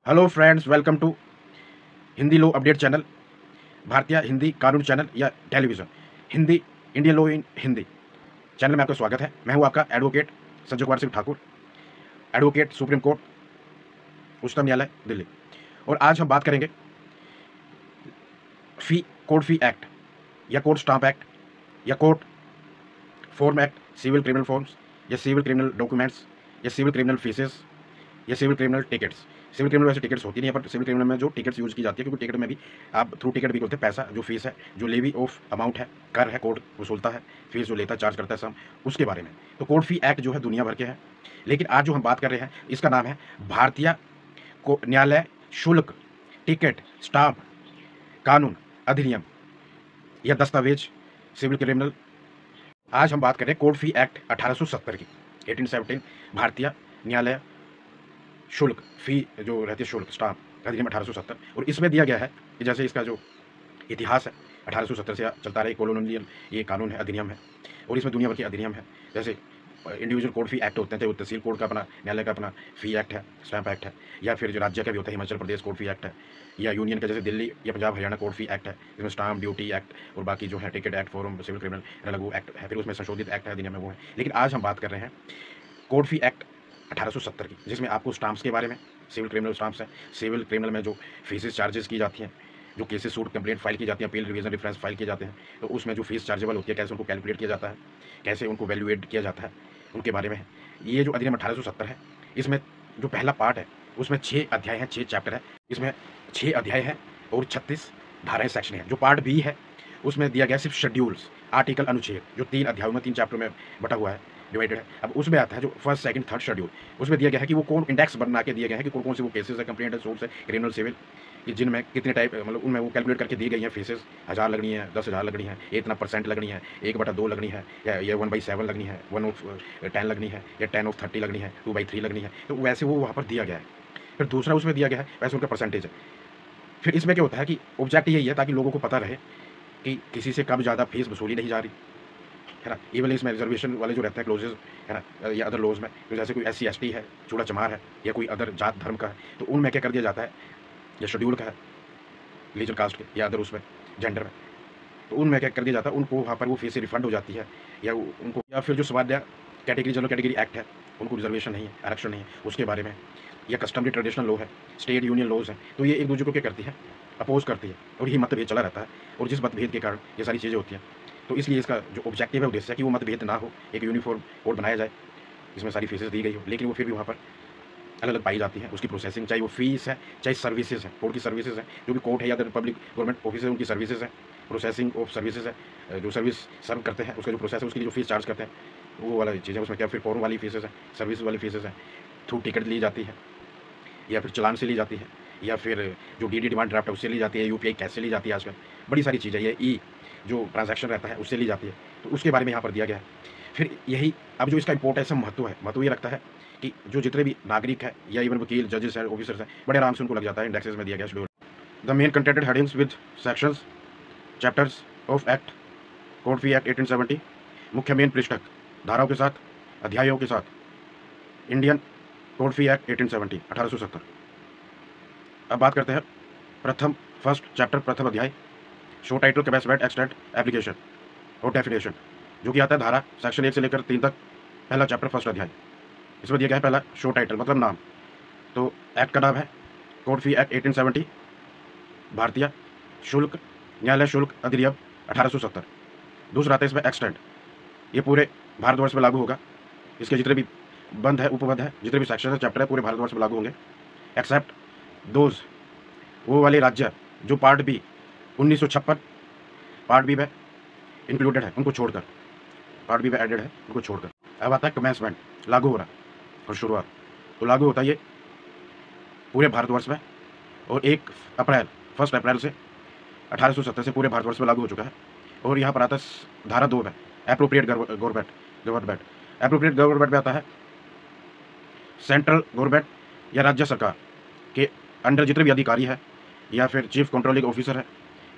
Hello friends, welcome to Hindi law update channel, भारतीय हिंदी कानून channel या television Hindi, Indian law in Hindi channel में आपका स्वागत है। मैं हूं आपका advocate Sanjay Kumar Singh Thakur, advocate supreme court उच्चतम न्यायालय दिल्ली। और आज हम बात करेंगे कोड फी एक्ट या कोड स्टाम्प एक्ट या court form act, civil criminal forms या सिविल क्रिमिनल डॉक्यूमेंट्स या सिविल क्रिमिनल फीसेस या civil criminal tickets. Civil criminal वैसे टिकट्स होती नहीं है, पर सिविल क्रिमिनल में जो टिकट्स यूज़ की जाती है, क्योंकि टिकट में भी आप थ्रू टिकट भी करते हैं, पैसा जो फीस है, जो लेवी ऑफ अमाउंट है, कर है, कोर्ट वसूलता है, फीस जो लेता है, चार्ज करता है सम, उसके बारे में। तो कोड फी एक्ट जो है दुनिया भर के हैं, लेकिन आज जो हम बात कर रहे हैं इसका नाम है भारतीय न्यायालय शुल्क टिकट स्टाम्प कानून अधिनियम या दस्तावेज सिविल क्रिमिनल। आज हम बात कर रहे हैं कोड फी एक्ट 1870 की, 1817, भारतीय न्यायालय शुल्क फी जो रहती है, शुल्क स्टाम्प अधिनियम 1870। और इसमें दिया गया है कि जैसे इसका जो इतिहास है 1870 से चलता रहा, कॉलोनियल ये कानून है, अधिनियम है, और इसमें दुनिया भर के अधिनियम है। जैसे इंडिविजुअल कोड फी एक्ट होते हैं, तो तहसील कोड का अपना, न्यायालय का अपना फी एक्ट है, स्टैम्प एक्ट है, या फिर जो राज्य का भी होता है, Himachal Pradesh court fee act है, या यूनियन का जैसे दिल्ली या Punjab Haryana court fee act है, जिसमें स्टाम्प ड्यूटी एक्ट और बाकी जो है ticket act, form, civil criminal लघु एक्ट है, फिर उसमें संशोधित एक्ट है, अधिनियम में वो है। लेकिन आज हम बात कर रहे हैं कोड फी एक्ट 1870 की, जिसमें आपको स्टाम्प्स के बारे में, सिविल क्रिमिनल स्टाम्प्स हैं, सिविल क्रिमिनल में जो फीसेस चार्जेस की जाती हैं, जो केसेस सूट कंप्लेंट फाइल की जाती हैं, अपील रिवीजन रेफरेंस फाइल किए जाते हैं, तो उसमें जो फीस चार्जेबल होती है, कैसे उनको कैलकुलेट किया जाता है, कैसे उनको वैल्यूएट किया जाता है, उनके बारे में है। ये जो अधिनियम 1870 है, इसमें जो पहला पार्ट है उसमें 6 अध्याय हैं, 6 चैप्टर है, इसमें 6 अध्याय हैं और 36 धाराएं, सेक्शन है। जो पार्ट बी है उसमें दिया गया सिर्फ शेड्यूल्स, आर्टिकल, अनुच्छेद, जो 3 अध्यायों में 3 चैप्टर में बटा हुआ है, डिवाइडेड है। अब उसमें आता है जो फर्स्ट, सेकंड, थर्ड शेड्यूल, उसमें दिया गया है कि वो कौन इंडेक्स बना के दिए गए हैं कि कौन कौन से वो केसेस है, कंप्लेंट है, सूट्स है, क्रिमिनल, सिविल, कि जिनमें कितने टाइप, मतलब उनमें वो कैलकुलेट करके दी गई हैं फीसेस, 1000 लगनी है, 10,000 लगनी है, इतना % लगनी है, 1/2 लगनी है, या 1/7 लगनी है, 1/10 लगनी है, या 10/30 लगनी है, 2/3 लगनी है। तो वैसे वो वहाँ पर दिया गया है। फिर दूसरा उसमें दिया गया है वैसे उनका परसेंटेज है। फिर इसमें क्या होता है कि ऑब्जेक्ट यही है ताकि लोगों को पता रहे कि किसी से कम ज़्यादा फीस वसूली नहीं जा रही है ना। इवन इसमें रिजर्वेशन वाले जो रहते हैं क्लोजेज है ना, या अदर लॉज में, तो जैसे कोई SC ST है, चूड़ा चमार है, या कोई अदर जात धर्म का है, तो उनमें क्या कर दिया जाता है, या शेड्यूल का है, रिलीजन कास्ट के, या अदर उसमें जेंडर में, तो उनमें क्या कर दिया जाता है, उनको वहाँ पर वो फीस रिफंड हो जाती है, या उनको, या फिर जो स्वाध्याय कैटेगरी, जनरल कैटेगरी एक्ट है, उनको रिजर्वेशन नहीं है, आरक्षण नहीं है, उसके बारे में, या कस्टमरी ट्रेडिशनल लॉ है, स्टेट यूनियन लॉज हैं, तो ये एक दूसरे को क्या करती है, अपोज करती है, और यही मतभेद चला रहता है, और जिस मतभेद के कारण ये सारी चीज़ें होती हैं। तो इसलिए इसका जो ऑब्जेक्टिव है, उद्देश्य है कि वो मतभेद ना हो, एक यूनिफॉर्म कोड बनाया जाए, इसमें सारी फीसेस दी गई हो, लेकिन वो फिर भी वहाँ पर अलग अलग पाई जाती है, उसकी प्रोसेसिंग, चाहे वो फीस है, चाहे सर्विसेज है, कोर्ट की सर्विसेज है, जो भी कोर्ट है या अदर पब्लिक गवर्नमेंट ऑफिस है, उनकी सर्विसेज है, प्रोसेसिंग ऑफ सर्विसेज है, जो सर्विस सर्व करते हैं उसका जो प्रोसेस है, उसके लिए जो फीस चार्ज करते हैं, वो वाला चीज़ है। उसमें क्या फिर फॉर्म वाली फीसेज है, सर्विस वाली फीसेज है, थ्रू टिकट ली जाती है, या फिर चलान से ली जाती है, या फिर जो DD डिमांड ड्राफ्ट है उससे ली जाती है, UPI कैश से ली जाती है, आजकल बड़ी सारी चीज़ें, ये जो ट्रांजैक्शन रहता है उससे ली जाती है, तो उसके बारे में यहाँ पर दिया गया है। फिर यही, अब जो इसका इम्पोर्टेंस महत्व है, महत्व ये रखता है कि जो जितने भी नागरिक है, या इवन वकील, जजेस है, ऑफिसर्स हैं, बड़े आराम से उनको लग जाता है, इंडेक्सेस में दिया गया schedule. The main contented headings with sections, chapters of act, code fee act 1870, मुख्य मेन पृष्ठक धाराओं के साथ, अध्यायों के साथ, इंडियन कोड फी एक्ट 1870, 1870। अब बात करते हैं फर्स्ट चैप्टर, प्रथम अध्याय, show title, capacity, extent, application और डेफिनेशन, जो कि आता है धारा सेक्शन 1 से लेकर 3 तक, पहला चैप्टर, फर्स्ट अध्याय। इसमें दिया गया है पहला शो टाइटल, मतलब नाम, तो एक्ट का नाम है कोड फी एक्ट 1870, भारतीय शुल्क न्यायालय शुल्क अधिनियम 1870। दूसरा आता है इसमें एक्सटेंट, ये पूरे भारतवर्ष में लागू होगा, इसके जितने भी बंद है, उपबंध है, जितने भी सेक्शन है, चैप्टर है, पूरे भारतवर्ष में लागू होंगे, एक्सेप्ट दोज, वो वाले राज्य जो पार्ट बी 1956 पार्ट बी में इंक्लूडेड है, उनको छोड़कर, पार्ट बी में एडेड है, उनको छोड़कर। अब आता है कमेंसमेंट, लागू हो रहा और शुरुआत, तो लागू होता है ये पूरे भारतवर्ष में, और 1 अप्रैल से 1870 से पूरे भारतवर्ष में लागू हो चुका है। और यहाँ पर आता है धारा 2 में, एप्रोप्रिएट गवर्नमेंट, एप्रोप्रिएट गवर्नमेंट में आता है सेंट्रल गवर्नमेंट या राज्य सरकार के अंडर जितने भी अधिकारी है, या फिर चीफ कंट्रोलिंग ऑफिसर है,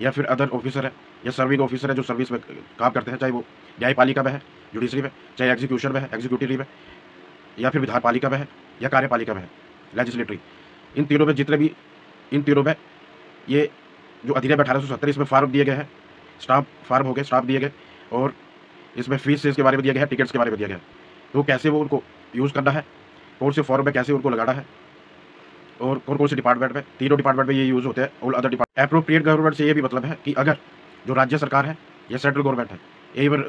या फिर अदर ऑफिसर है, या सर्विंग ऑफिसर है, जो सर्विस में काम करते हैं, चाहे वो न्यायपालिका में है, जुडिशरी में, चाहे एग्जीक्यूशन में है, एग्जीक्यूटिव में, या फिर विधानपालिका में है, या कार्यपालिका में है, लेजिस्लेटरी, इन तीनों में जितने भी इन तीनों में ये जो अधिनियम 1870 इसमें फार्म दिए गए हैं, स्टाम्प फार्म हो गए, स्टाम्प दिए गए, और इसमें फीस के बारे में दिया गया है, टिकट्स के बारे में दिया गया है। तो कैसे वो उनको यूज़ करना है, कौन से फॉर्म में कैसे उनको लगाना है, और कौन कौन से डिपार्टमेंट में, तीनों डिपार्टमेंट में ये यूज़ होते हैं। और अदर डिपार्टमेंट एप्रोप्रिएट गवर्नमेंट से ये भी मतलब है कि अगर जो राज्य सरकार है या सेंट्रल गवर्नमेंट है, इवन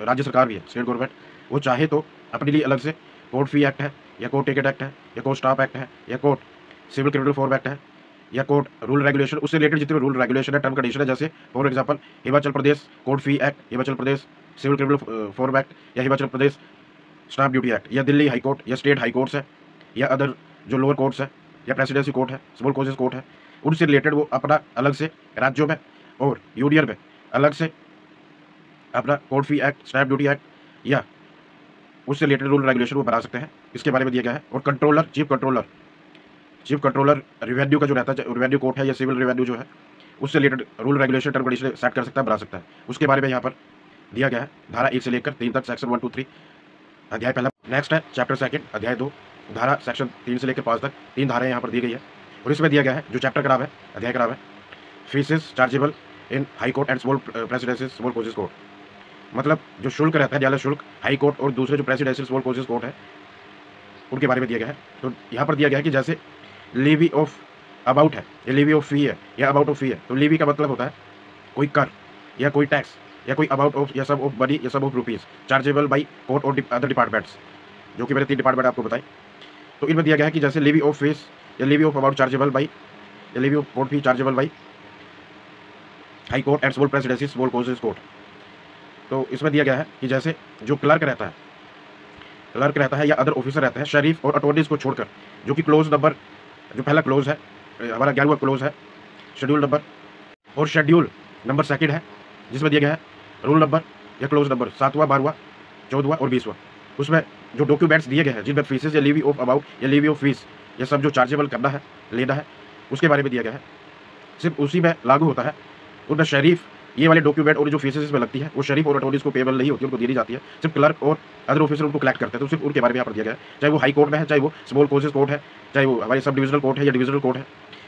राज्य सरकार भी है, स्टेट गवर्नमेंट, वो चाहे तो अपने लिए अलग से कोर्ट फी एक्ट है, या कोर्ट टिकट एक्ट है, या कोर्ट स्टाम्प एक्ट है, या court civil criminal form act है, या कोर्ट रूल रेगुलेशन, उससे रिलेटेड जितने रूल रेगुलेशन है, टर्म कंडीशन है, जैसे for example Himachal Pradesh court fee act, Himachal Pradesh civil criminal form act, या Himachal Pradesh stamp duty act, या दिल्ली हाई कोर्ट या स्टेट हाई कोर्ट्स है, या अदर जो लोअर कोर्ट्स है, या प्रेसिडेंसी कोर्ट है, स्मॉल कोर्सेज कोर्ट है, उनसे रिलेटेड वो अपना अलग से राज्यों में और यूनियन में अलग से अपना court fee act, stamp duty act या उससे रिलेटेड रूल रेगुलेशन वो बना सकते हैं। इसके बारे में दिया गया है। और कंट्रोलर, चीफ कंट्रोलर रेवेन्यू का जो रहता है, रेवेन्यू कोर्ट है या सिविल रेवेन्यू जो है, उससे related rule regulation, term condition set कर सकता है, बना सकता है। उसके बारे में यहाँ पर दिया गया है धारा 1 से लेकर 3 तक, सेक्शन 1 2 3 अध्याय पहला। नेक्स्ट है चैप्टर सेकंड अध्याय 2 धारा सेक्शन 3 से लेकर 5 तक, 3 धाराएं यहाँ पर दी गई है। और इसमें दिया गया है जो चैप्टर का नाम है, अध्याय का नाम है faeces chargeable in high court and small presidency small causes court. मतलब जो शुल्क रहता है, न्यायालय शुल्क, हाई कोर्ट और दूसरे जो प्रेसिडेंशियल स्मॉल कोर्सेज कोर्ट है, उनके बारे में दिया गया है। तो यहाँ पर दिया गया है कि जैसे लीवी ऑफ अबाउट है, या लीवी ऑफ फी है, या अबाउट ऑफ फी है। तो लीवी का मतलब होता है कोई कर या कोई टैक्स या कोई अबाउट ऑफ या सब ऑफ मनी या सब of rupees chargeable by court और अदर डिपार्टमेंट्स, जो कि मैंने 3 डिपार्टमेंट आपको बताए। तो इनमें दिया गया है कि जैसे लीवी ऑफ फीस या levy of about chargeable by या levy of court fee chargeable by high court and small presidency small causes court. तो इसमें दिया गया है कि जैसे जो क्लर्क रहता है या अदर ऑफिसर रहता है, शरीफ और अटॉर्नीज को छोड़कर, जो कि क्लोज नंबर, जो पहला क्लोज है हमारा 11वां क्लोज है शेड्यूल नंबर, और शेड्यूल नंबर सेकंड है जिसमें दिया गया है रूल नंबर या क्लोज नंबर 7वां 12वां 14वां और 20वां। उसमें जो डॉक्यूमेंट्स दिए गए हैं जिनमें फीसेस या लीवी ऑफ अबाउट या लीवी ऑफ फीस ये सब जो चार्जेबल करना है, लेना है, उसके बारे में दिया गया है, सिर्फ उसी में लागू होता है। उनमें शरीफ ये वाले डॉक्यूमेंट और जो फीसेस इसमें लगती है वो शरीफ और अटॉर्नीज को पेबल नहीं होती, उनको दी नहीं जाती है, सिर्फ क्लर्क और अदर ऑफिसर उनको कलेक्ट करते हैं। तो सिर्फ उनके बारे में यहाँ पर दिया गया है, चाहे वो हाई कोर्ट में है, चाहे वो स्मॉल कोर्सेज कोर्ट है, चाहे वो हमारे सब डिविजनल कोर्ट है या डिविजनल कोर्ट है,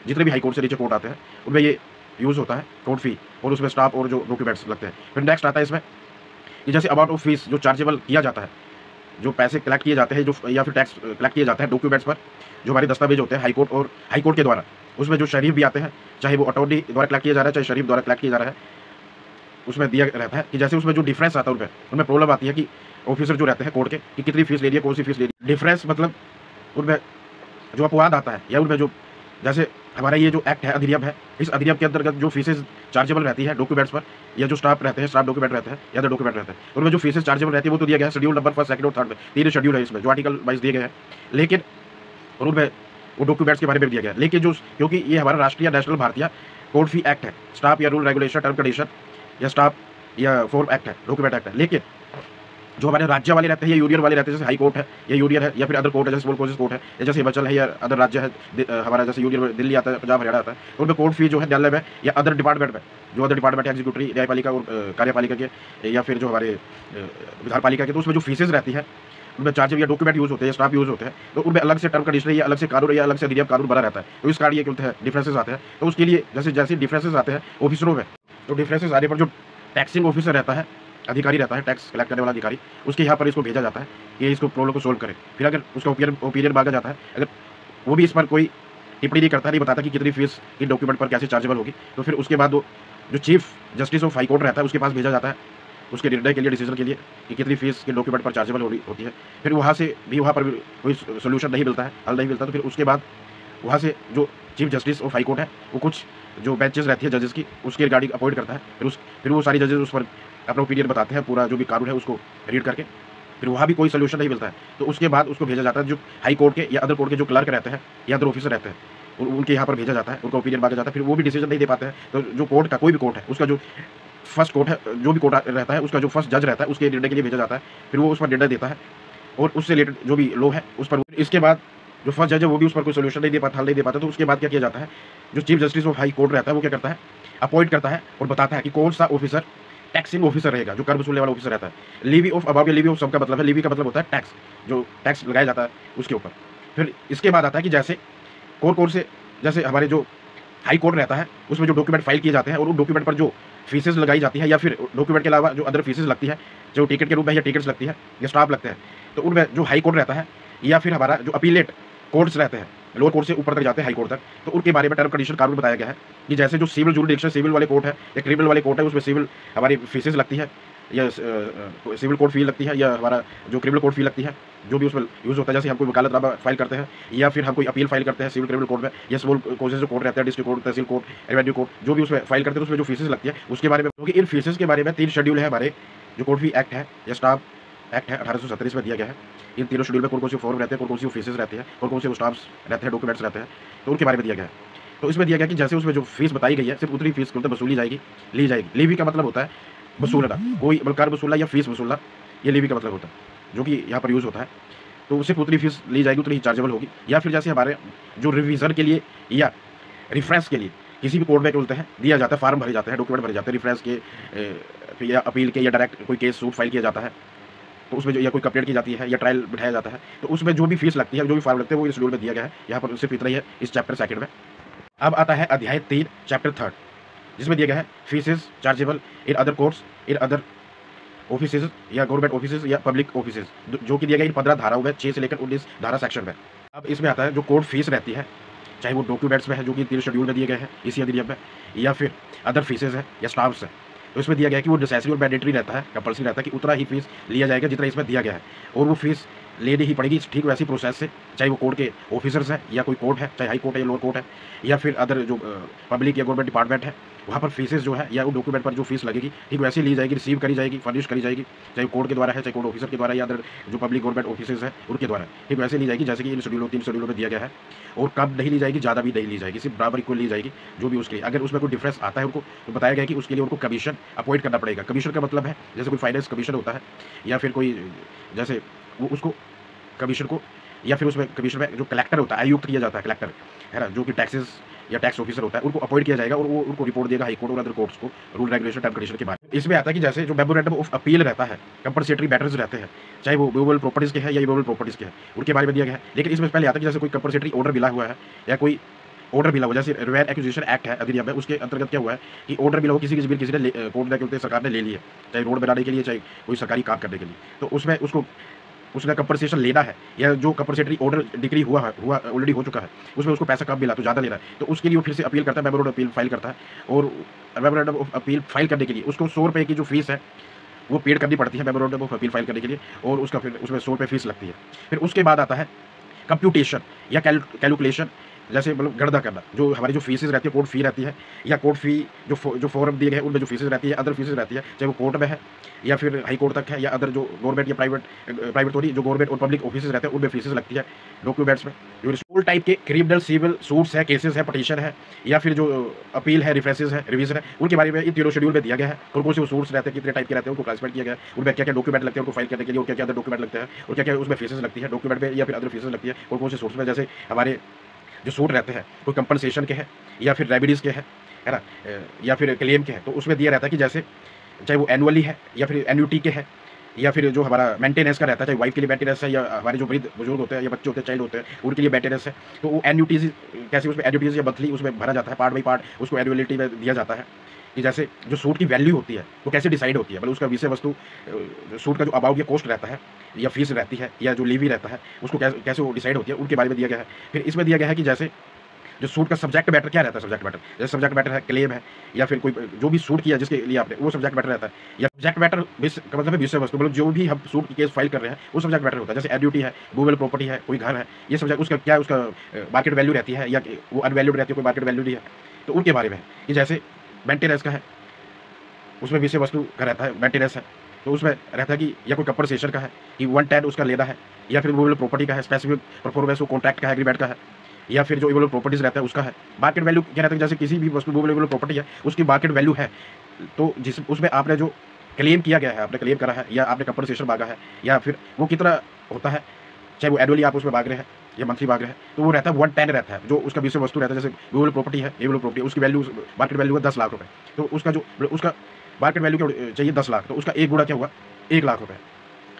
जितने भी हाई कोर्ट से नीचे कोर्ट आते हैं उनमें ये यूज़ होता है कोर्ट फी और उसमें स्टाफ और जो डॉक्यूमेंट्स लगते हैं। फिर नेक्स्ट आता है इसमें कि जैसे अबाउट ऑफ फीस जो चार्जेबल किया जाता है, जो पैसे कलेक्ट किए जाते हैं, जो या फिर टैक्स कलेक्ट किए जाते हैं डॉक्यूमेंट्स पर, जो हमारे दस्तावेज होते हैं हाई कोर्ट के द्वारा, उसमें जो शरीफ भी आते हैं, चाहे वो अटॉर्नी द्वारा कलेक्ट किया जा रहा है, चाहे शरीफ द्वारा कलेक्ट किया जा रहा है, उसमें दिया रहता है कि जैसे उसमें जो डिफरेंस आता है उनमें प्रॉब्लम आती है कि ऑफिसर जो रहते हैं कोर्ट के कि कितनी फीस ले रही है, कौन सी फीस ले रही है। डिफरेंस मतलब उनमें जो अपवाद आता है, या उनमें जो जैसे हमारा ये जो एक्ट है, अधिनियम है, इस अधिनियम के अंतर्गत जो फीसेज चार्जेबल रहती है डॉक्यूमेंट्स पर, या जो स्टाफ रहते हैं, स्टाफ डॉक्यूमेंट रहते हैं या अदर डॉक्यूमेंट रहते हैं, उनमें जो फीसेज चार्जेबल रहती है वो तो दिया गया है शेड्यूल नंबर 1 2 और 3 में, 3 शेड्यूल है इसमें जो आर्टिकल वाइज दिए गए हैं। लेकिन और उनमें वो डॉक्यूमेंट्स के बारे में दिया गया है। लेकिन जो क्योंकि ये हमारा राष्ट्रीय नेशनल भारतीय कोर्ट फी एक्ट है, स्टाफ या रूल रेगुलेशन टर्म कंडीशन या स्टाफ या फॉर्म एक्ट है, डॉक्यूमेंट एक्ट है। लेकिन जो हमारे राज्य वाले रहते हैं या यूनियन वाले रहते हैं, जैसे हाई कोर्ट है या यूनियन है या फिर अदर कोर्ट है, जैसे स्मॉल कोर्सेज कोर्ट है, या जैसे हिमाचल है या अदर राज्य है, हमारा जैसे यूनियन में दिल्ली आता है, पंजाब हरियाणा आता है, तो उनमें कोर्ट फी जो है न्यायालय में या अदर डिपार्टमेंट में, जो अदर डिपार्टमेंट है एग्जीक्यूटिव न्यायपालिका और कार्यपालिका के, या फिर जो हमारे विधानपालिका के, तो उसमें जो फीसेज रहती है उनमें चार्जेबल या डॉक्यूमेंट यूज़ होते हैं, स्टाफ यूज़ होते हैं, तो उनमें अलग से टर्म कंडीशन या अलग से कानून या अलग से अधिनियम कानून बना रहता है। तो इस कारण ये क्या है डिफरेंसेस आते हैं। तो उसके लिए जैसे जैसे डिफरेंसेस आते हैं ऑफिसरों में, तो डिफरेंसेस आने पर जो टैक्सिंग ऑफिसर रहता है, अधिकारी रहता है, टैक्स कलेक्ट करने वाला अधिकारी, उसके यहाँ पर इसको भेजा जाता है कि इसको प्रॉब्लम को सोल्व करे। फिर अगर उसका ओपिनियन मांगा जाता है, अगर वो भी इस पर कोई टिप्पणी नहीं करता, नहीं बताता कि कितनी फीस इन डॉक्यूमेंट पर कैसे चार्जेबल होगी, तो फिर उसके बाद वो जो chief justice of high court रहता है उसके पास भेजा जाता है उसके निर्णय के लिए, डिसीजन के लिए कि कितनी फीस के डॉक्यूमेंट पर चार्जेबल होती है। फिर वहाँ पर भी कोई सोल्यूशन नहीं मिलता है, हल नहीं मिलता, तो फिर उसके बाद वहाँ से जो chief justice of high court है वो कुछ जो बेंचेस रहती है जजेस की, उसके रिगार्डिंग अपॉइंट करता है। फिर वो सारी जजेस उस पर अपना ओपिनियन बताते हैं, पूरा जो भी कानून है उसको रीड करके, फिर वहाँ भी कोई सोल्यूशन नहीं मिलता है, तो उसके बाद उसको भेजा जाता है जो हाई कोर्ट के या अदर कोर्ट के जो क्लर्क रहते हैं या अदर ऑफिसर रहते हैं, उनके यहाँ पर भेजा जाता है, उनका ओपिनियन मांगा जाता है। फिर वो भी डिसीजन नहीं दे पाते हैं, तो जो कोर्ट का कोई भी कोर्ट है उसका जो फर्स्ट कोर्ट है, जो भी कोर्ट रहता है उसका जो फर्स्ट जज रहता है उसके निर्णय के लिए भेजा जाता है। फिर वो उस पर निर्णय देता है और उससे रिलेटेड जो भी लॉ है उस पर, इसके बाद जो फर्स्ट जज है वो भी उस पर कोई सोल्यूशन नहीं दे पाता, हल नहीं दे पाता, तो उसके बाद क्या किया जाता है, जो chief justice of high court रहता है वो क्या करता है, अपॉइंट करता है और बताता है कि कौन सा ऑफिसर टैक्सिंग ऑफिसर रहेगा, जो कर वसूलने वाला ऑफिसर रहता है। लीवी ऑफ अबाव या लीवी ऑफ सब का मतलब है, लीवी का मतलब होता है टैक्स, जो टैक्स लगाया जाता है उसके ऊपर। फिर इसके बाद आता है कि जैसे कोर से जैसे हमारे जो हाई कोर्ट रहता है, उसमें जो डॉक्यूमेंट फाइल किए जाते हैं और उन डॉक्यूमेंट पर जो फीसेस लगाई जाती है या फिर डॉक्यूमेंट के अलावा जो अदर फीसेस लगती है, जो टिकट के रूप में या टिकट्स लगती है या स्टाफ लगते हैं, तो उनमें जो हाई कोर्ट रहता है या फिर हमारा जो अपीलेट कोर्ट्स रहते हैं, लोअर कोर्ट से ऊपर तक जाते हैं हाई कोर्ट तक, तो उनके बारे में टर्म कंडीशन कानून बताया गया है कि जैसे जो सिविल जुरिडिक्शन सिविल वाले कोर्ट है या क्रिमिनल वाले कोर्ट है, उसमें सिविल हमारी फीसेस लगती है या सिविल कोर्ट फी लगती है या हमारा जो क्रिमिनल कोर्ट फी लगती है, जो भी उसमें यूज़ होता है। जैसे हम कोई वकालतनामा फाइल करते हैं या फिर हम कोई अपील फाइल करते हैं सिविल क्रिमिनल कोर्ट में या स्मॉल कोर्सेज जो कोर्ट रहता है, डिस्ट्रिक्ट कोर्ट, तहसील कोर्ट, रेवेन्यू कोर्ट, जो भी उसमें फाइल करते हैं तो उसमें जो फीसेस लगती है उसके बारे में, क्योंकि इन फीसेस के बारे में 3 शेड्यूल है हमारे जो कोर्ट फी एक्ट है या स्टाफ एक्ट है 1837 में दिया गया है। इन तीनों शेड्यूल में कौन कौन से फॉर्म रहते हैं, कौन कौन सी फीसेस रहती है, कौन कौन से स्टाफ्स रहते हैं, डॉक्यूमेंट्स रहते हैं, तो उनके बारे में दिया गया है। तो इसमें दिया गया कि जैसे उसमें जो फीस बताई गई है सिर्फ उतनी फीस केवल वसूली जाएगी, ली जाएगी। लीवी का मतलब होता है वसूलना, कोई बलकार वसूलना या फीस वसूलना, ये लीवी का मतलब होता है जो कि यहाँ पर यूज़ होता है। तो सिर्फ उतनी फीस ली जाएगी, उतनी ही चार्जेबल होगी। या फिर जैसे हमारे जो रिवीजन के लिए या रिफरेंस के लिए किसी भी कोर्ट में बोलते हैं दिया जाता है, फार्म भरे जाते हैं, डॉक्यूमेंट भरे जाते हैं रिफरेंस के या अपील के या डायरेक्ट कोई केस सूट फाइल किया जाता है, तो उसमें जो या कोई कंप्लेंट की जाती है या ट्रायल बिठाया जाता है, तो उसमें जो भी फीस लगती है, जो भी फॉर्म लगते हैं वो इस शेड्यूल में दिया गया है। यहाँ पर सिर्फ इतना ही है इस चैप्टर सेकंड में। अब आता है अध्याय 3 चैप्टर 3 जिसमें दिया गया है faeces chargeable in other courts in other offices या गवर्नमेंट ऑफिसेज या पब्लिक ऑफिसेज, जो कि दिया गया इन 15 धाराओं में 6 से लेकर 19 धारा सेक्शन में। अब इसमें आता है जो कोर्ट फीस रहती है, चाहे वो डॉक्यूमेंट्स में है जो कि 3 शेड्यूल में दिए गए हैं इसी अधिनियम में, या फिर अदर फीसेज है या स्टाफ्स है, तो इसमें दिया गया है कि वो नेसेसरी और मैंडेटरी रहता है, कंपल्सरी रहता है कि उतना ही फीस लिया जाएगा जितना इसमें दिया गया है, और वो फीस लेनी ही पड़ेगी ठीक वैसी प्रोसेस से, चाहे वो कोर्ट के ऑफिसर्स हैं या कोई कोर्ट है, चाहे हाई कोर्ट है या लोअर कोर्ट है, या फिर अदर जो पब्लिक या गवर्नमेंट डिपार्टमेंट है, वहाँ पर फीसेस जो है या वो डॉक्यूमेंट पर जो फीस लगेगी ठीक वैसे ली जाएगी, रिसीव करी जाएगी, फर्निश करी जाएगी, चाहे कोर्ट के द्वारा है, चाहे कोर्ट ऑफिसर के द्वारा या अदर जो पब्लिक गवर्नमेंट ऑफिसर्स है उनके द्वारा, ठीक वैसे ली जाएगी जैसे कि इन शेड्यूलों 3 शेड्यूलों में दिया गया है। और कम नहीं ली जाएगी, ज़्यादा भी नहीं ली जाएगी, सिर्फ बराबर इक्वल ली जाएगी जो भी उसके। अगर उसमें कोई डिफरेंस आता है उनको, तो बताया गया कि उसके लिए उनको कमीशन अपॉइंट करना पड़ेगा। कमीशन का मतलब है जैसे कोई फाइनेंस कमीशन होता है या फिर कोई जैसे वो उसको कमीशन को, या फिर उसमें कमीशन में जो कलेक्टर होता है, आयुक्त किया जाता है कलेक्टर, है ना, जो कि टैक्सेस या टैक्स ऑफिसर होता है, उनको अपॉइंट किया जाएगा और वो उनको रिपोर्ट देगा हाई कोर्ट और अदर कोर्ट्स को रूल रेगुलेशन टर्म कंडीशन के बाद। इसमें आता है कि जैसे जो मेमोरेंडम ऑफ अपील रहता है, कंपनसेटरी मैटर्स रहते हैं, चाहे वो मूवेबल प्रॉपर्टीज के हैं या इमूवेबल प्रॉपर्टीज के हैं, उनके बारे में दिया गया है। लेकिन इसमें पहले आता है कि जैसे कोई कंपनसेटरी ऑर्डर मिला हुआ है या कोई ऑर्डर मिला हुआ, जैसे रिवेन्यू एक्विजिशन एक्ट है अधिनियम में, उसके अंतर्गत क्या हुआ है कि ऑर्डर मिला हो किसी की जमीन किसी ने कोर्ट में बोलते सरकार ने ले ली है, चाहे रोड बनाने के लिए चाहे कोई सरकारी काम करने के लिए, तो उसमें उसका कंपनसेशन लेना है, या जो कंपनसेटरी ऑर्डर डिक्री हुआ ऑलरेडी हो चुका है उसमें उसको पैसा कम मिला तो ज़्यादा लेना है, तो उसके लिए वो फिर से अपील करता है, मेमोरेंडम अपील फाइल करता है। और मेमोरेंडम ऑफ अपील फाइल करने के लिए उसको 100 रुपये की जो फीस है वो पेड करनी पड़ती है मेमोरेंडम ऑफ अपील फाइल करने के लिए, और उसका फिर उसमें 100 रुपये फीस लगती है। फिर उसके बाद आता है कंप्यूटेशन या कैलकुलेशन, जैसे मतलब गणना करना, जो हमारी जो फीसेज रहती है कोर्ट फी रहती है या कोर्ट फी जो फॉर्म दिए गए उनमें जो फीसेज रहती है, अदर फीसेज रहती है, चाहे वो कोर्ट में है या फिर हाई कोर्ट तक है या अदर जो गवर्नमेंट या प्राइवेट तो नहीं, जो गवर्नमेंट और पब्लिक ऑफिसेज रहते हैं उनमें फीसेज लगती है डॉक्यूमेंट्स में। जो स्कूल टाइप के क्रिमिनल सिविल सूट्स है, केसेस है, पटिशन है, या फिर जो अपील है, रिफरेंसेज है, रिवीजन है, उनके बारे में इन तीनों शेड्यूल में दिया गया है। कौन कौन से सूट्स रहते हैं, कितने टाइप के रहते हैं, उनको क्लासिफाइड किया गया है, उनमें क्या क्या डॉक्यूमेंट लगते हैं उनको फाइल करने के लिए, और क्या क्या अदर डॉक्यूमेंट लगते हैं, और क्या क्या उसमें फीसेज लगती है डॉक्यूमेंट में या फिर अदर फीसेज लगती है, और कौन से सूट्स में जैसे हमारे जो सूट रहते हैं कोई कंपनसेशन के हैं या फिर रेमेडीज़ के हैं, है ना, या फिर क्लेम के हैं, तो उसमें दिया रहता है कि जैसे चाहे वो एनुअली है या फिर एन्युटी के है, या फिर जो हमारा मेंटेनेंस का रहता है, चाहे वाइफ के लिए मेंटेनेंस है या हमारे जो वृद्ध बुजुर्ग होते हैं या बच्चे होते हैं, चाइल्ड होते हैं, उनके लिए मेंटेनेंस है, तो वो एन्युटीज कैसे उसमें एन्युटीज या मंथली उसमें भरा जाता है, पार्ट बाई पार्ट उसको एनुअलिटी में दिया जाता है कि जैसे जो सूट की वैल्यू होती है वो कैसे डिसाइड होती है, मतलब उसका विषय वस्तु सूट का जो अमाउंट या कॉस्ट रहता है या फीस रहती है या जो लीवी रहता है उसको कैसे वो डिसाइड होती है, उनके बारे में दिया गया है। फिर इसमें दिया गया है कि जैसे जो सूट का सब्जेक्ट मैटर क्या रहता है, सब्जेक्ट मैटर जैसे सब्जेक्ट मैटर है क्लेम है या फिर कोई जो भी सूट किया जिसके लिए आपने, वो सब्जेक्ट मैटर रहता है, या सब्जेक्ट मैटर का मतलब है विषय वस्तु, मतलब जो भी हम सूट की केस फाइल कर रहे हैं वो सब्जेक्ट मैटर होता है। जैसे एन्युटी है, मूवेबल प्रॉपर्टी है, कोई घर है, ये सब्जेक्ट उसका क्या उसका मार्केट वैल्यू रहती है या वो अनवैल्यूड रहती है, कोई मार्केट वैल्यू नहीं है, तो उनके बारे में कि जैसे मेंटेनेंस का है उसमें विषय वस्तु का रहता है, मेंटेनेंस है तो उसमें रहता है कि या कोई कंपनसेशन का है कि 110 उसका लेना है, या फिर मूवेबल प्रॉपर्टी का है, स्पेसिफिक परफॉर्मेंस वो कॉन्ट्रैक्ट का है, एग्रीमेंट का है, या फिर जो इमूवेबल प्रॉपर्टीज रहता है उसका है। मार्केट वैल्यू क्या रहता है, जैसे किसी भी वस्तु मूवेबल प्रॉपर्टी है उसकी मार्केट वैल्यू है, तो जिस उसमें आपने जो क्लेम किया गया है, आपने क्लेम करा है या आपने कंपनसेशन मांगा है, या फिर वो कितना होता है, चाहे वो एनुअली आप उसमें मांग रहे हैं या मंथली मांग रहे हैं, तो वो रहता है 110 रहता है, जो उसका विषय वस्तु रहता है। जैसे मूवेबल प्रॉपर्टी है, इमूवेबल प्रॉपर्टी उसकी वैल्यू मार्केट वैल्यू है 10 लाख रुपये, तो उसका जो उसका मार्केट वैल्यू क्या चाहिए 10 लाख, तो उसका एक गुणा क्या हुआ 1 लाख रुपये,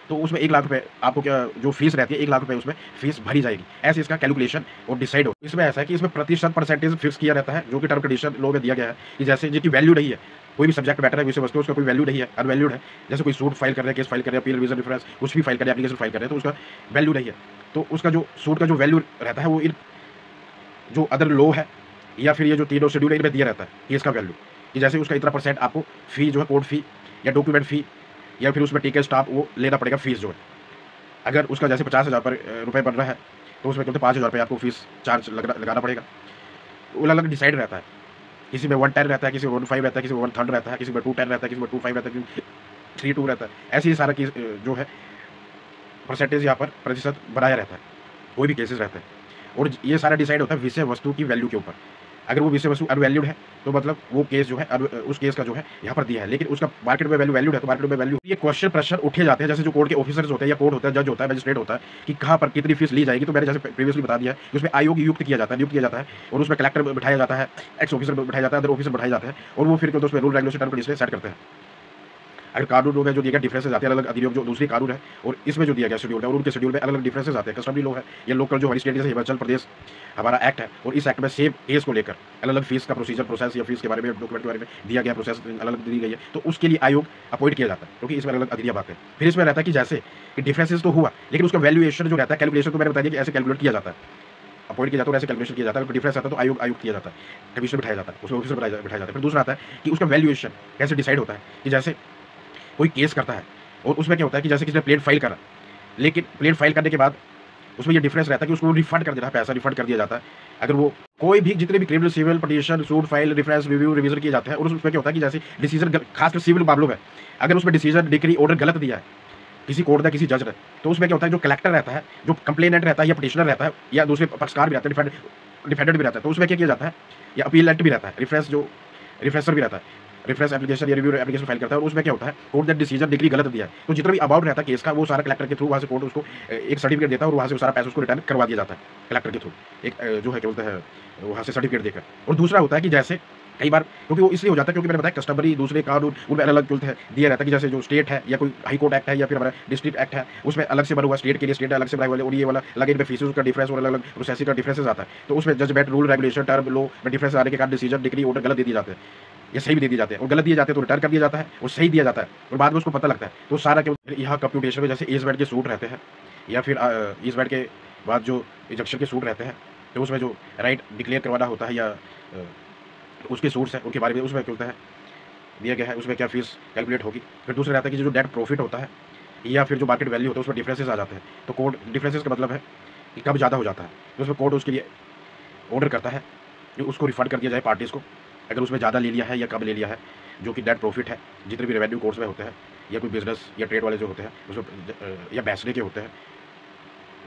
तो उसमें 1 लाख रुपए आपको क्या जो फीस रहती है 1 लाख रुपए उसमें फीस भरी जाएगी। ऐसे इसका कैलकुलेशन और डिसाइड हो। इसमें ऐसा है कि इसमें प्रतिशत परसेंटेज फिक्स किया रहता है, जो कि टर्म कंडीशन लॉ में दिया गया है कि जैसे जिनकी वैल्यू नहीं है, कोई भी सब्जेक्ट मैटर है, विषय वस्तु उसका कोई वैल्यू नहीं है, अनवैल्यूड है। जैसे कोई सूट फाइल कर रहे हैं, केस फाइल कर रहे हैं, अपील, रिवीजन, रेफरेंस कुछ भी फाइल कर रहे हैं, एप्लीकेशन फाइल कर रहे हैं, तो उसका वैल्यू नहीं है। तो उसका जो सूट का जो वैल्यू रहता है वो इन जो अदर लॉ है या फिर ये जो तीनों शेड्यूल है इनमें दिया रहता है केस का वैल्यू, कि जैसे उसका इतना परसेंट आपको फी जो है कोर्ट फी या डॉक्यूमेंट फी या फिर उसमें टिकट स्टाफ वो लेना पड़ेगा फीस जो है। अगर उसका जैसे 50,000 रुपये बन रहा है तो उसमें कहते 5,000 रुपये आपको फीस चार्ज लगाना पड़ेगा। वो अलग अलग डिसाइड रहता है, किसी में 110 रहता है, किसी में 15 रहता है, किसी में 130 रहता है, किसी में 210 रहता है, किसी में 25 रहता है, किसी में 32 रहता है। ऐसे ही सारा केस जो है परसेंटेज यहाँ पर प्रतिशत बनाया रहता है, कोई भी केसेस रहते हैं। और ये सारा डिसाइड होता है विषय वस्तु की वैल्यू के ऊपर। अगर वो विषय वस्तु अनवैल्यूड है तो मतलब वो केस जो है उस केस का जो है यहाँ पर दिया है, लेकिन उसका मार्केट में वैल्यू वैल्यूड है तो मार्केट में वैल्यू। ये क्वेश्चन प्रश्न उठे जाते हैं जैसे जो कोर्ट के ऑफिसर्स होते हैं या कोर्ट होता है, जज होता है, मजिस्ट्रेट होता है कि कहाँ पर कितनी फीस ली जाएगी। तो मैंने जैसे प्रीवियसली बता दिया है कि उसमें आयोग नियुक्त किया जाता है और उसमें कलेक्टर बैठाया जाता है, एक्स ऑफिसर बैठाया जाता है, अदर ऑफिसर बैठाया जाता है और वो फिर उसमें rule regulation term condition set करते हैं। अगर कानून में जो दिया गया डिफरेंसेस आते हैं अलग अलग अधिनियम जो दूसरी कानून है और इसमें जो दिया गया शेड्यूल है और उनके शेड्यूल में अलग अलग डिफरेंसेस आते हैं। कस्टमरी लॉ है या लोकल जो हमारी स्टेट जैसे हिमाचल प्रदेश हमारा एक्ट है और इस एक्ट में सेम केस को लेकर अलग अलग फीस का प्रोसीजर प्रोसेस या फीस के बारे में डॉक्यूमेंट के बारे में दिया गया प्रोसेस अलग अलग दी गई है। तो उसके लिए आयोग अपॉइंट किया जाता है क्योंकि इसमें अलग अलग अधिनियम आते हैं। फिर इसमें रहता है कि जैसे कि डिफरेंसेस तो हुआ लेकिन उसका वैल्यूएशन जो रहता है कैलकुलेशन तो मैंने बता दिया कि ऐसे कैलकुलेट किया जाता है, अपॉइंट किया जाता है और ऐसे कैलकुलेशन किया जाता है। अगर डिफरेंस आता है तो आयोग किया जाता है, कमीशन बिठाया जाता है, उसमें ऑफिसर बिठाया जाता है। फिर दूसरा आता है कि उसका वैल्यूएशन कैसे डिसाइड होता है कि जैसे कोई केस करता है और उसमें क्या होता है कि जैसे किसी ने प्लेट फाइल करा, लेकिन प्लेट फाइल करने के बाद उसमें ये डिफरेंस रहता है कि उसको रिफंड कर देना है, पैसा रिफंड कर दिया जाता है। अगर वो कोई भी जितने भी criminal civil petition suit file reference review revision किए जाते हैं और उसमें क्या होता है कि जैसे डिसीजन खासकर सिविल मामलों में अगर उसमें डिसीजन डिक्री ऑर्डर गलत दिया है किसी कोर्ट ने किसी जज ने, तो उसमें क्या होता है जो कलेक्टर रहता है, जो कंप्लेनेंट रहता है या पिटिशनर रहता है या दूसरे पक्षकार भी रहते हैं, डिफेंडेंट भी रहता है, तो उसमें क्या किया जाता है या अपीलेंट भी रहता है, रिफ्रेशर भी रहता है, रेफरेंस एप्लीकेशन या रिव्यू एप्लीकेशन फाइल करता है और उसमें क्या होता है कोर्ट ने डिसीजन डिग्री गलत दिया है तो जितना भी अबाउट रहता है केस का वो सारा कलेक्टर के थ्रू वहाँ से कोर्ट उसको एक सर्टिफिकेट देता है और वहाँ से वो सारा पैसा उसको रिटर्न करवा दिया जाता है कलेक्टर के थ्रू एक जो है क्या बोलते हैं वहाँ से सर्टिफिकेट देकर। और दूसरा होता है कि जैसे कई बार क्योंकि वो इसलिए हो जाता है क्योंकि मैंने बताया कस्टमरी दूसरे कानून उनमें अलग अलग बोलते हैं दिया रहता है कि जैसे जो स्टेट है या कोई हाई कोर्ट एक्ट है या फिर हमारा डिस्ट्रिक्ट एक्ट है उसमें अलग से बना हुआ स्टेट के लिए स्टेट अलग से बनाए वाले और ये वाला अलग इनमें फीस का डिफरेंस और अलग अलग प्रोसेसिंग का डिफरेंसेस आता है। तो उसमें judgement rule regulation term law में डिफरेंस आने के कारण डिसीजन डिग्री ऑर्डर गलत दे दिए जाते हैं या सही भी दे दिए जाते हैं और गलत दिए जाते हैं तो रिटर्न कर दिया जाता है और सही दिया जाता है और बाद में उसको पता लगता है। तो सारा क्यों यहाँ कंप्यूटेशन में जैसे एज बैंड के सूट रहते हैं या फिर एज बैंड के बाद जो इंजेक्शन के सूट रहते हैं तो उसमें जो राइट डिक्लेयर करवाना होता है या उसके सूट्स हैं उनके बारे में उसमें क्या होता है दिया गया है उसमें क्या फीस कैलकुलेट होगी। फिर दूसरा रहता है कि जो नेट प्रॉफिट होता है या फिर जो मार्केट वैल्यू होता है उसमें डिफरेंसेस आ जाते हैं। तो कोर्ट डिफरेंसेस का मतलब है कि कब ज़्यादा हो जाता है तो उसमें कोर्ट उसके लिए ऑर्डर करता है कि उसको रिफंड कर दिया जाए पार्टीज़ को अगर उसमें ज़्यादा ले लिया है या कम ले लिया है, जो कि नेट प्रॉफिट है जितने भी रेवेन्यू कोर्ट्स में होते हैं या कोई बिजनेस या ट्रेड वाले जो होते हैं उसमें या बेचने के होते हैं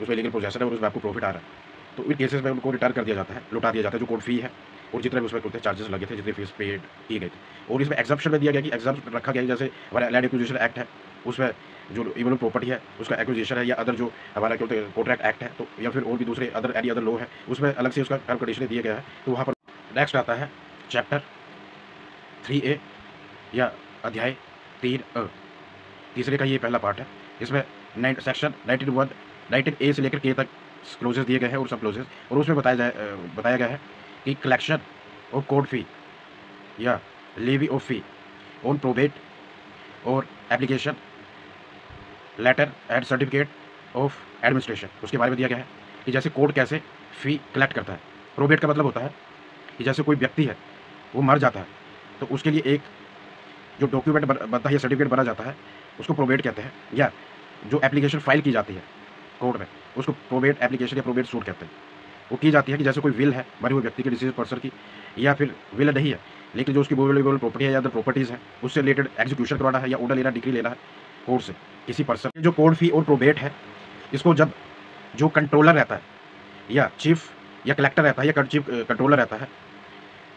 उसमें लीगल प्रोसेसर है और उसमें आपको प्रॉफिट आ रहा है तो इन केसेस में उनको रिटर्न कर दिया जाता है, लौटा दिया जाता है जो कोर्ट फी है और जितने भी उसमें होते हैं चार्जेस लगे थे जितनी फीस पेड की गई थी। और इसमें एग्जम्पशन में दिया गया कि एग्जाम रखा गया जैसे हमारा लैंड एक्विजिशन एक्ट है उसमें जो इमोनल प्रॉपर्टी है उसका एक्विजिशन है या अदर जो हमारा क्या बोलते हैं कॉन्ट्रैक्ट एक्ट है तो या फिर और भी दूसरे अदर एनी अदर लॉ है उसमें अलग से उसका टर्म कंडीशन दिया गया है। तो वहाँ पर नेक्स्ट आता है चैप्टर 3A या अध्याय 3A, तीसरे का ये पहला पार्ट है। इसमें सेक्शन 19A से लेकर K तक क्लोजेस दिए गए हैं और सब क्लोजेस और उसमें बताया गया है कि कलेक्शन ऑफ कोर्ट फी या levy of fee on probate और application letter and certificate of administration उसके बारे में दिया गया है कि जैसे कोर्ट कैसे फ़ी कलेक्ट करता है। प्रोबेट का मतलब होता है कि जैसे कोई व्यक्ति है वो मर जाता है तो उसके लिए एक जो डॉक्यूमेंट बनता है या सर्टिफिकेट बना जाता है उसको प्रोबेट कहते हैं, या जो एप्लीकेशन फाइल की जाती है कोर्ट में उसको प्रोबेट एप्लीकेशन या प्रोबेट सूट कहते हैं। वो की जाती है कि जैसे कोई विल है मरे हुए व्यक्ति की डिसीज पर्सन की या फिर विल नहीं है लेकिन जो उसकी मूवेबल प्रॉपर्टी है या अदर प्रॉपर्टीज़ है उससे रिलेटेड एग्जीक्यूशन करवाना है या ऑर्डर लेना डिग्री लेना है कोर्ट से किसी पर्सन। जो कोर्ट फी और प्रोबेट है इसको जब जो कंट्रोलर रहता है या चीफ या कलेक्टर रहता है या चीफ कंट्रोलर रहता है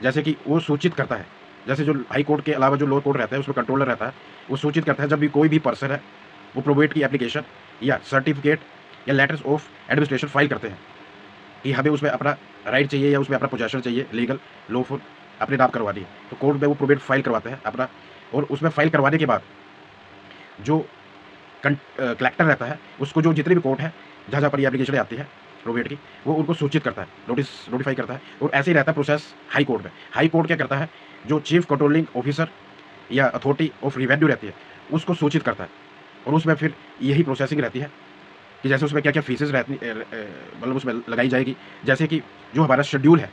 जैसे कि वो सूचित करता है, जैसे जो हाई कोर्ट के अलावा जो लोअर कोर्ट रहता है उसमें कंट्रोलर रहता है वो सूचित करता है जब भी कोई भी पर्सन है वो प्रोबेट की एप्लीकेशन या सर्टिफिकेट या लेटर्स ऑफ एडमिनिस्ट्रेशन फाइल करते हैं कि हमें उसमें अपना राइट चाहिए या उसमें अपना पोजेशन चाहिए लीगल लॉफुल अपने नाम करवानी है तो कोर्ट में वो प्रोबेट फाइल करवाते हैं अपना। और उसमें फाइल करवाने के बाद जो कलेक्टर रहता है, उसको जो जितने भी कोर्ट है जहाँ जहाँ पर ये एप्लीकेशन आती है प्रोवेट की, वो उनको सूचित करता है, नोटिफाई करता है। और ऐसे ही रहता है प्रोसेस हाई कोर्ट में। हाई कोर्ट क्या करता है, जो चीफ कंट्रोलिंग ऑफिसर या अथॉरिटी ऑफ रिवेन्यू रहती है उसको सूचित करता है, और उसमें फिर यही प्रोसेसिंग रहती है कि जैसे उसमें क्या क्या फीसेस रहती मतलब उसमें लगाई जाएगी। जैसे कि जो हमारा शेड्यूल है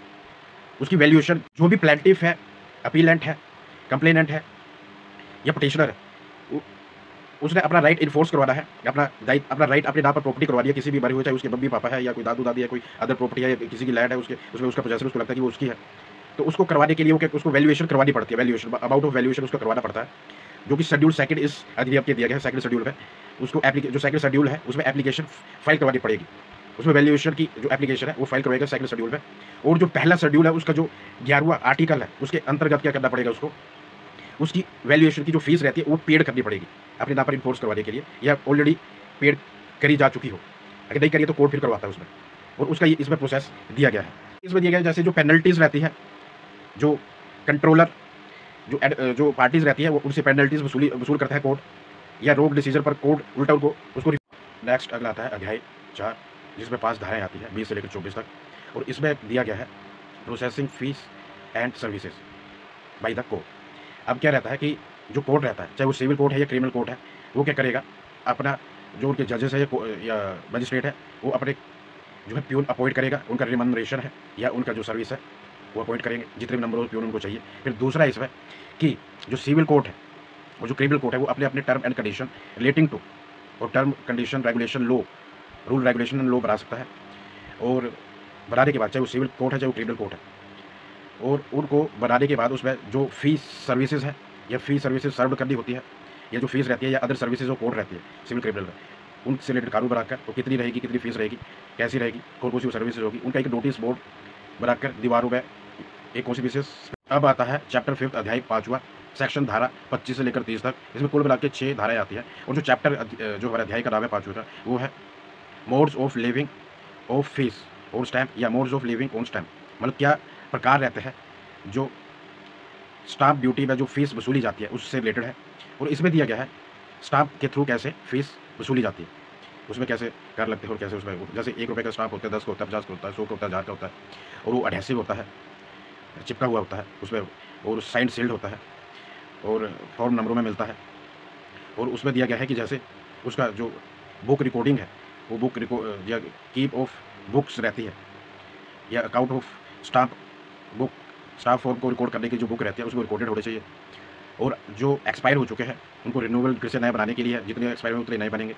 उसकी वैल्यूएशन, जो भी प्लेंटिफ है, अपीलेंट है, कंप्लेनेंट है या पटिशनर है, उसने अपना राइट इन्फोर्स करवाना है, अपना राइट अपने नाम पर प्रॉपर्टी करवानी है किसी भी मरे हुए, चाहे उसके मम्मी पापा है या कोई दादू दादी है, कोई अदर प्रॉपर्टी है, किसी की लैंड है, उसमें उसका पोजेसन उसको लगता है कि वो उसकी है, तो उसको करवाने के लिए वो उसको वैल्यूएशन करवानी पड़ती है। वैल्यूएशन, अमाउंट ऑफ वैल्यूएशन उसको करवाना पड़ता है, जो कि शेड्यूल सेकंड इस अधिनियम के दिया गया है। सेकंड शेड्यूल में उसको जो सेकंड शेड्यूल है उसमें एप्लीकेशन फाइल करवानी पड़ेगी, उसमें वैल्यूएशन की जो एप्लीकेशन है वो फाइल करवाएगा सेकंड शेड्यूल में। और जो पहला शेड्यूल है उसका जो 11वां आर्टिकल है उसके अंतर्गत क्या करना पड़ेगा, उसको उसकी वैल्यूएशन की जो फीस रहती है वो पेड करनी पड़ेगी अपने नाम पर इन्फोर्स करवाने के लिए, या ऑलरेडी पेड करी जा चुकी हो। अगर नहीं करिए तो कोर्ट फिर करवाता है उसमें, और उसका इसमें प्रोसेस दिया गया है। इसमें दिया गया है जैसे जो पेनल्टीज रहती है, जो कंट्रोलर जो पार्टीज रहती है वो उनसे पेनल्टीज वसूल करता है कोर्ट, या रोग डिसीजन पर कोर्ट उल्टा उनको उसको। नेक्स्ट अगला आता है अध्याय 4, जिसमें 5 धाराएं आती है 20 से लेकर 24 तक, और इसमें दिया गया है processing fees and services by the court. अब क्या रहता है कि जो कोर्ट रहता है, चाहे वो सिविल कोर्ट है या क्रिमिनल कोर्ट है, वो क्या करेगा, अपना जो उनके जजेस है या मजिस्ट्रेट है वो अपने जो है प्यून अपॉइंट करेगा, उनका रिमनरेशन है या उनका जो सर्विस है वो अपॉइंट करेंगे, जितने भी नंबर ऑफ प्यून उनको चाहिए। फिर दूसरा इसमें कि जो सिविल कोर्ट है और जो क्रिमिनल कोर्ट है वो अपने अपने term and condition relating to, और term condition regulation law, rule regulation law बना सकता है, और बनाने के बाद चाहे वो सिविल कोर्ट है चाहे वो क्रिमिनल कोर्ट है, और उनको बनाने के बाद उसमें जो फीस सर्विसेज है या फीस सर्विसेज सर्व करनी होती है, या जो फीस रहती है या अदर सर्विसेज जो कोर्ट रहती है सिविल क्रिमिनल में, उनसे रिलेटेड कानून बनाकर वो कितनी रहेगी, कितनी फीस रहेगी, कैसी रहेगी, कौन सी सर्विसेज होगी, उनका एक नोटिस बोर्ड बनाकर दीवारों में एक कौन सी विशेष। अब आता है चैप्टर 5 अध्याय 5वां, सेक्शन धारा 25 से लेकर 30 तक। इसमें कुल मिला के 6 धाराएं आती है, और जो चैप्टर जो हमारे अध्याय का नाम है 5वां का, वो है modes of living of fees और स्टैम्प, या modes of living on stamp, मतलब क्या प्रकार रहते हैं जो स्टाम्प ड्यूटी में जो फीस वसूली जाती है उससे रिलेटेड है। और इसमें दिया गया है स्टाम्प के थ्रू कैसे फीस वसूली जाती है, उसमें कैसे कर लगते हैं, और कैसे उसमें जैसे 1 रुपये का स्टाम्प होता है, 10 का होता है, 50 का होता है, 100 का होता है, 1000 का होता है, और वो एडहेसिव होता है, चिपका हुआ होता है उसमें, और साइन सील्ड होता है, और फॉर्म नंबरों में मिलता है। और उसमें दिया गया है कि जैसे उसका जो बुक रिकॉर्डिंग है वो बुक या कीप ऑफ बुक्स रहती है, या account of stamp book, stamp form को रिकॉर्ड करने की जो बुक रहती है उसमें रिकॉर्डेड होने चाहिए। और जो एक्सपायर हो चुके हैं उनको रिन्यूअल फिर से नए बनाने के लिए जितने एक्सपायर हुए उतने नए बनेंगे।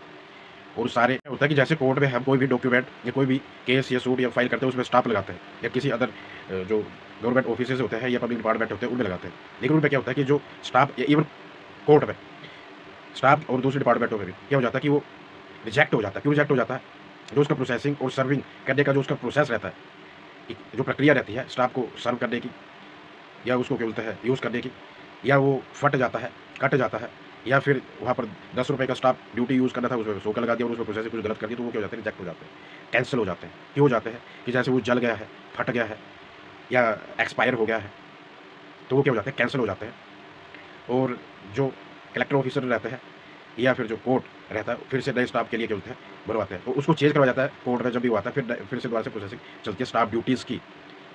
और सारे होता है कि जैसे कोर्ट में हम कोई भी डॉक्यूमेंट या कोई भी केस या सूट या फाइल करते हैं उसमें स्टाम्प लगाते हैं, या किसी अदर जो गवर्नमेंट ऑफिस होते हैं या पब्लिक डिपार्टमेंट होते हैं उनमें लगाते हैं। लेकिन उनमें क्या होता है कि जो स्टाम्प, इवन कोर्ट में स्टाम्प और दूसरे डिपार्टमेंटों में भी क्या हो जाता है कि वो रिजेक्ट हो जाता है। क्यों रिजेक्ट हो जाता है, जो उसका प्रोसेसिंग और सर्विंग करने का जो उसका प्रोसेस रहता है, जो प्रक्रिया रहती है स्टाम्प को सर्व करने की या उसको क्या बोलते हैं यूज़ करने की, या वो फट जाता है, कट जाता है, या फिर वहाँ पर 10 रुपये का स्टाम्प ड्यूटी यूज़ करना था उसमें 100 का लगा दिया और उसमें प्रोसेसिंग कुछ गलत कर दी, तो वो क्या हो जाते हैं, रिजेक्ट हो जाते हैं, कैंसिल हो जाते हैं। क्यों हो जाते हैं कि जैसे वो जल गया है, फट गया है या एक्सपायर हो गया है, तो वो क्या हो जाते हैं, कैंसिल हो जाते हैं। और जो कलेक्टर ऑफिसर रहते हैं या फिर जो कोर्ट रहता है फिर से नए स्टाफ के लिए क्या होते हैं भरवाते हैं, तो उसको चेंज करवाया जाता है कोर्ट में जब भी वो आता है, फिर से दोबारा से प्रोसेसिंग चलती है स्टाफ ड्यूटीज़ की,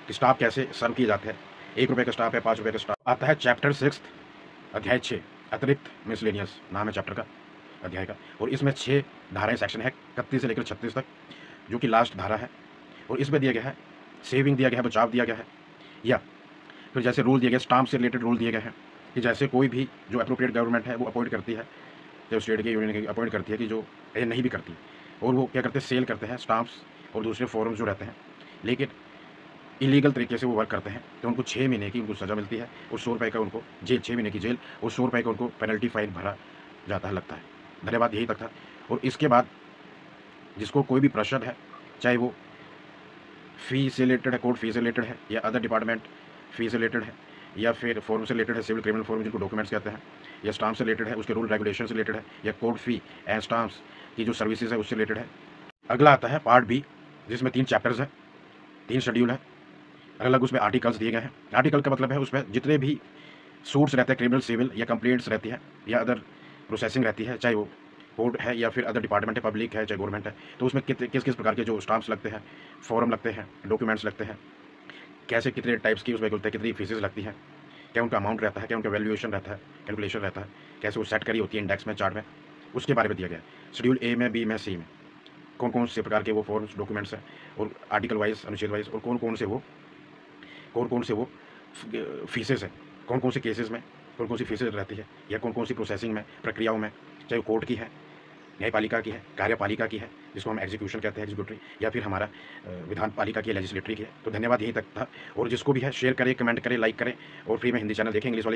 कि स्टाफ कैसे सर्व किए जाते हैं। 1 रुपये का स्टाफ है, 5 रुपये का स्टाफ। आता है चैप्टर 6 अध्याय 6 अतिरिक्त मिसलेनियस नाम है चैप्टर का, अध्याय का, और इसमें 6 धाराएं सेक्शन है 31 से लेकर 36 तक, जो कि लास्ट धारा है। और इसमें दिया गया है सेविंग दिया गया है, बचाव दिया गया है, या फिर जैसे रूल दिए गए स्टाम्प से रिलेटेड रूल दिए गए हैं कि जैसे कोई भी जो अप्रोप्रिएट गवर्नमेंट है वो अपॉइंट करती है, जो स्टेट की यूनियन की अपॉइंट करती है, कि जो ये नहीं भी करती, और वो क्या करते हैं सेल करते हैं स्टाम्प्स और दूसरे फॉर्म्स जो रहते हैं, लेकिन इलीगल तरीके से वो वर्क करते हैं, तो उनको 6 महीने की उनको सज़ा मिलती है और 100 रुपये का उनको जेल, 6 महीने की जेल और 100 रुपये का उनको पेनल्टी फाइन भरा जाता है, लगता है। धन्यवाद, यही तक था। और इसके बाद जिसको कोई भी प्रश्न है, चाहे वो फ़ी से रिलेटेड है, कोर्ट फ़ी से रिलेटेड है, या अदर डिपार्टमेंट फ़ी से रिलेटेड है, या फिर फॉर्म से रिलेटेड है, सिविल क्रिमिनल फॉर्म जिनको डॉक्यूमेंट्स कहते हैं, या स्टाम्प से रिलेटेड है, उसके रूल रेगुलेशन से रिलेटेड है, या कोर्ट फ़ी एंड स्टाम्प्स की जो सर्विसेज है उससे रिलेटेड है। अगला आता है पार्ट बी, जिसमें 3 चैप्टर्स हैं, 3 शेड्यूल है, अलग अलग उसमें आर्टिकल्स दिए गए हैं। आर्टिकल का मतलब है उसमें जितने भी सूट्स रहते हैं, क्रिमिनल, सिविल या कंप्लेंट्स रहती है, या अदर प्रोसेसिंग रहती है, चाहे वो कोर्ट है या फिर अदर डिपार्टमेंट है, पब्लिक है चाहे गवर्नमेंट है, तो उसमें किस किस प्रकार के जो स्टाम्प्स लगते हैं, फॉर्म लगते हैं, डॉक्यूमेंट्स लगते हैं, कैसे कितने टाइप्स की उसमें बोलते हैं, कितनी फीसेस लगती हैं, क्या उनका अमाउंट रहता है, क्या उनका वैल्यूएशन रहता है, कैलकुलेशन रहता है, कैसे वो सेट करी होती है इंडेक्स में, चार्ट में, उसके बारे में दिया गया है। शेड्यूल ए में, बी में, सी में कौन कौन से प्रकार के वो फॉर्म्स डॉक्यूमेंट्स हैं, और आर्टिकल वाइज, अनुच्छेद वाइज, और कौन कौन से वो फीसेस हैं, कौन कौन से केसेस में कौन कौन सी फीसेज रहती है, या कौन कौन सी प्रोसेसिंग में, प्रक्रियाओं में, चाहे वो कोर्ट की है, न्यायपालिका की है, कार्यपालिका की है जिसको हम एग्जीक्यूशन कहते हैं, एग्जीक्यूटिव, या फिर हमारा विधान पालिका की है, लेजिस्लेटरी की है। तो धन्यवाद, यही तक था। और जिसको भी है शेयर करें, कमेंट करें, लाइक करें, और फ्री में हिंदी चैनल देखें इंग्लिश वाले।